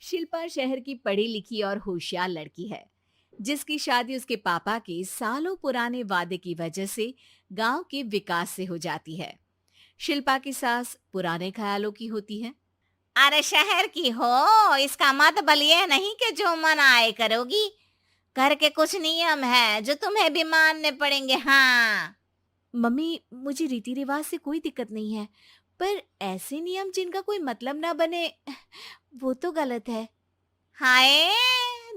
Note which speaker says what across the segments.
Speaker 1: शिल्पा शहर की पढ़ी लिखी और होशियार लड़की है, जिसकी शादी उसके पापा के सालों पुराने वादे की वजह से गांव के विकास से हो जाती है। शिल्पा की सास पुराने ख्यालों की होती है।
Speaker 2: अरे शहर की हो, इसका मतलब ये नहीं कि जो मन आए करोगी। घर के कुछ नियम है जो तुम्हें भी मानने पड़ेंगे। हाँ।
Speaker 1: मम्मी, मुझे रीति रिवाज से कोई दिक्कत नहीं है, पर ऐसे नियम जिनका कोई मतलब ना बने, वो तो गलत है।
Speaker 2: हाय,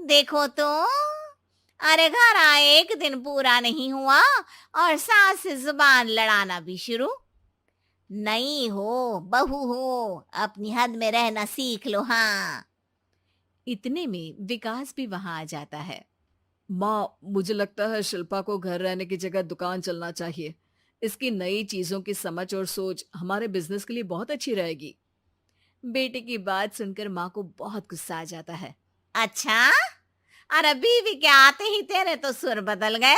Speaker 2: देखो तो। अरे घर आए एक दिन पूरा नहीं हुआ और सास से जुबान लड़ाना भी शुरू। नहीं हो, बहू हो, अपनी हद में रहना सीख लो। हाँ।
Speaker 1: इतने में विकास भी वहां आ जाता है।
Speaker 3: माँ, मुझे लगता है शिल्पा को घर रहने की जगह दुकान चलना चाहिए। इसकी नई चीजों की समझ और सोच हमारे बिजनेस के लिए बहुत अच्छी रहेगी।
Speaker 1: बेटे की बात सुनकर माँ को बहुत गुस्सा आ जाता है।
Speaker 2: अच्छा, अरे बीवी के आते ही तेरे तो सुर बदल गए।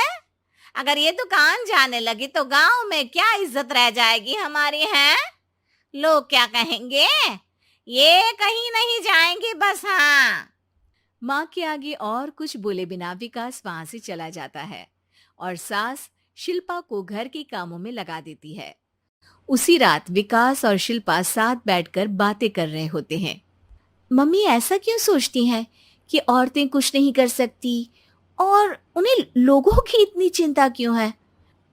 Speaker 2: अगर ये दुकान जाने लगी तो गांव में क्या इज्जत रह जाएगी हमारी है। लोग क्या कहेंगे। ये कहीं नहीं जाएंगे बस। हाँ।
Speaker 1: माँ के आगे और कुछ बोले बिना विकास वहां से चला जाता है और सास शिल्पा को घर के कामों में लगा देती है। उसी रात विकास और शिल्पा साथ बैठकर बातें कर रहे होते हैं। मम्मी ऐसा क्यों सोचती हैं कि औरतें कुछ नहीं कर सकती, और उन्हें लोगों की इतनी चिंता क्यों है?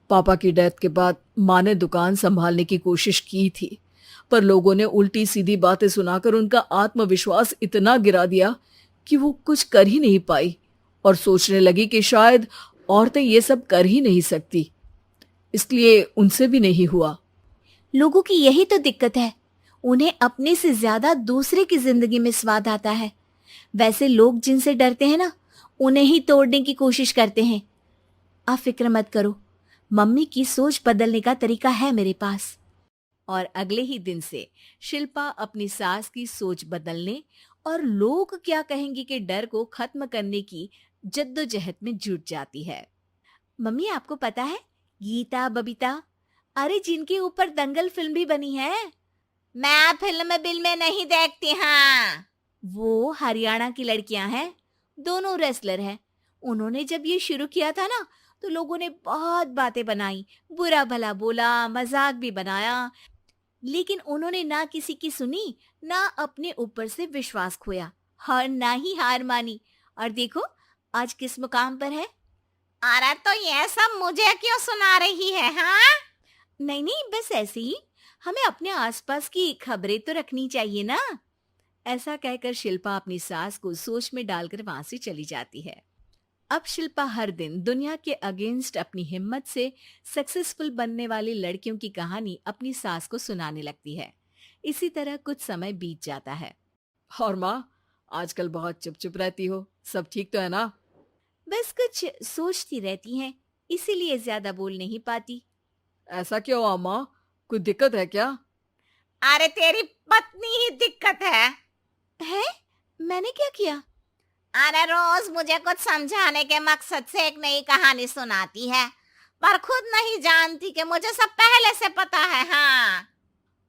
Speaker 3: पापा की डेथ के बाद माँ ने दुकान संभालने की कोशिश की थी, पर लोगों ने उल्टी सीधी बातें सुनाकर उनका आत्मविश्वास इतना गिरा दिया कि वो कुछ कर ही नहीं पाई और सोचने लगी कि शायद औरतें ये सब कर ही नहीं सकती। इसलिए उनसे भी नहीं हुआ।
Speaker 1: लोगों की यही तो दिक्कत है, उन्हें अपने से ज्यादा दूसरे की जिंदगी में स्वाद आता है। वैसे लोग जिनसे डरते हैं ना, उन्हें ही तोड़ने की कोशिश करते हैं। आप फिक्र मत करो, मम्मी की सोच बदलने का तरीका है मेरे पास। और अगले ही दिन से शिल्पा अपनी सास की सोच बदलने और लोग क्या कहेंगे के डर को खत्म करने की जद्दोजहद में जुट जाती है। मम्मी, आपको पता है, गीता बबीता, अरे जिनके ऊपर दंगल फिल्म भी बनी है,
Speaker 2: मैं फिल्म बिल में नहीं देखती। हाँ।
Speaker 1: वो हरियाणा की लड़कियां हैं। दोनों रेसलर हैं। उन्होंने जब ये शुरू किया था ना, तो लोगों ने बहुत बातें बनाई, बुरा भला बोला, मजाक भी बनाया, लेकिन उन्होंने ना किसी की सुनी, ना अपने ऊपर से विश्वास खोया और ना ही हार मानी। और देखो, आज किस मुकाम पर है।
Speaker 2: अरे तो ये सब मुझे क्यों सुना रही है। हाँ।
Speaker 1: नहीं नहीं, बस ऐसे ही, हमें अपने आसपास की खबरें तो रखनी चाहिए ना। ऐसा कहकर शिल्पा अपनी सास को सोच में डालकर वहां से चली जाती है। अब शिल्पा हर दिन दुनिया के अगेंस्ट अपनी हिम्मत से सक्सेसफुल बनने वाली लड़कियों की कहानी अपनी सास को सुनाने लगती है। इसी तरह कुछ समय बीत जाता है।
Speaker 3: और माँ, आजकल बहुत चुप चुप रहती हो, सब ठीक तो है ना?
Speaker 1: बस कुछ सोचती रहती हैं, इसीलिए ज्यादा बोल नहीं पाती।
Speaker 3: ऐसा क्यों हुआ माँ? कोई दिक्कत है क्या?
Speaker 2: अरे तेरी पत्नी ही दिक्कत है।
Speaker 1: है? मैंने क्या किया?
Speaker 2: अरे रोज मुझे कुछ समझाने के मकसद से एक नई कहानी सुनाती है, पर खुद नहीं जानती कि मुझे सब पहले से पता है। हाँ।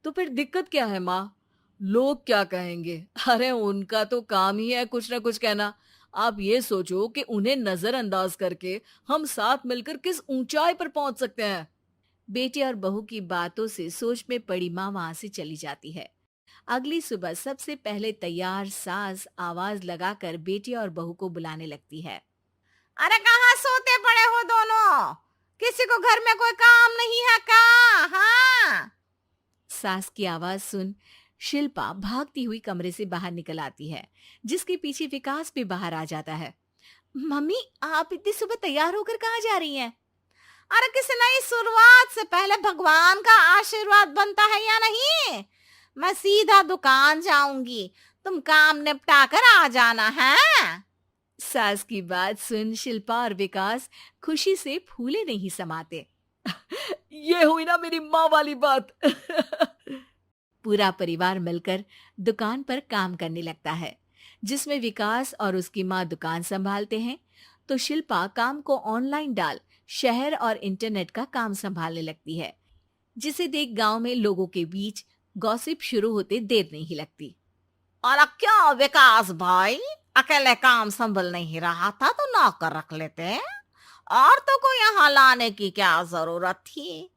Speaker 3: तो फिर दिक्कत क्या है माँ? लोग क्या कहेंगे? अरे उनका तो काम ही है कुछ ना कुछ कहना। आप ये सोचो कि उन्हें नजरअंदाज करके हम साथ मिलकर किस ऊंचाई पर पहुंच सकते हैं।
Speaker 1: बेटे और बहू की बातों से सोच में पड़ी माँ वहां से चली जाती है। अगली सुबह सबसे पहले तैयार सास आवाज लगाकर बेटे और बहू को बुलाने लगती है।
Speaker 2: अरे कहाँ सोते पड़े हो दोनों? किसी को घर में कोई काम नहीं है क्या? हाँ।
Speaker 1: सास की आवाज सुन शिल्पा भागती हुई कमरे से बाहर निकल आती है, जिसके पीछे विकास भी बाहर आ जाता है। मम्मी, आप इतनी सुबह तैयार होकर कहाँ जा रही हैं?
Speaker 2: अरे किसी नई शुरुआत से पहले भगवान का आशीर्वाद बनता है या नहीं? मैं सीधा दुकान जाऊंगी, तुम काम निपटा कर आ जाना है।
Speaker 1: सास की बात सुन शिल्पा और विकास खुशी से फूले नहीं समाते।
Speaker 3: ये हुई ना मेरी माँ वाली बात।
Speaker 1: पूरा परिवार मिलकर दुकान पर काम करने लगता है, जिसमें विकास और उसकी माँ दुकान संभालते हैं, तो शिल्पा काम को ऑनलाइन डाल शहर और इंटरनेट का काम संभालने लगती है, जिसे देख गांव में लोगों के बीच गॉसिप शुरू होते देर नहीं लगती।
Speaker 2: और क्या विकास भाई, अकेले काम संभल नहीं रहा था तो नौकर रख लेते। और तो को यहाँ लाने की क्या जरूरत थी?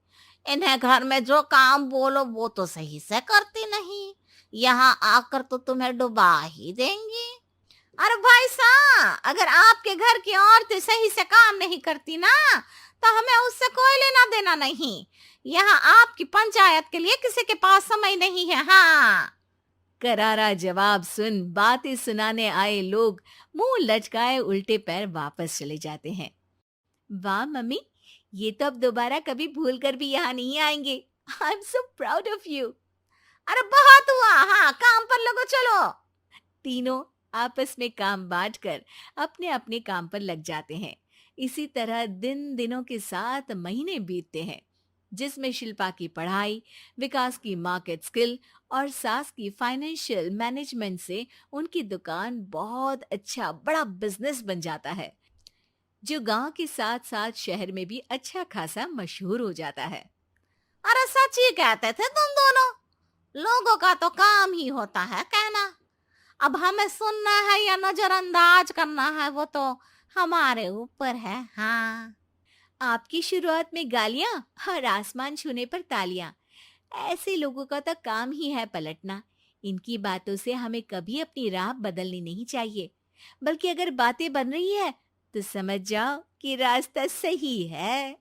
Speaker 2: इन्हें घर में जो काम बोलो वो तो सही से करती नहीं, यहाँ आकर तो तुम्हें डुबा ही देंगी। अरे भाई साहब, अगर आपके घर की औरतें सही से काम नहीं करती ना, तो हमें उससे कोई लेना देना नहीं। यहाँ आपकी पंचायत के लिए किसी के पास समय नहीं है। हाँ।
Speaker 1: करारा जवाब सुन बातें सुनाने आए लोग मुंह लटकाए उल्टे पैर वापस चले जाते हैं। वाह मम्मी, ये तो अब दोबारा कभी भूल कर भी यहाँ नहीं आएंगे। I am so proud of you.
Speaker 2: अरे बहुत हुआ, हाँ काम पर लगो चलो।
Speaker 1: तीनों आपस में काम बांटकर अपने अपने काम पर लग जाते हैं। इसी तरह दिनों के साथ महीने बीतते हैं, जिसमें शिल्पा की पढ़ाई, विकास की मार्केट स्किल और सास की फाइनेंशियल मैनेजमेंट से उनकी दुकान बहुत अच्छा बड़ा बिजनेस बन जाता है, जो गांव के साथ साथ शहर में भी अच्छा खासा मशहूर हो जाता है।
Speaker 2: अरे सच ही कहते थे तुम दोनों, लोगों का तो काम ही होता है कहना। अब हमें सुनना है या नजरअंदाज करना है वो तो हमारे ऊपर है। हाँ।
Speaker 1: आपकी शुरुआत में गालियां और आसमान छूने पर तालियां, ऐसे लोगों का तो काम ही है पलटना। इनकी बातों से हमें कभी अपनी राह बदलनी नहीं चाहिए, बल्कि अगर बातें बन रही है तो समझ जाओ कि रास्ता सही है।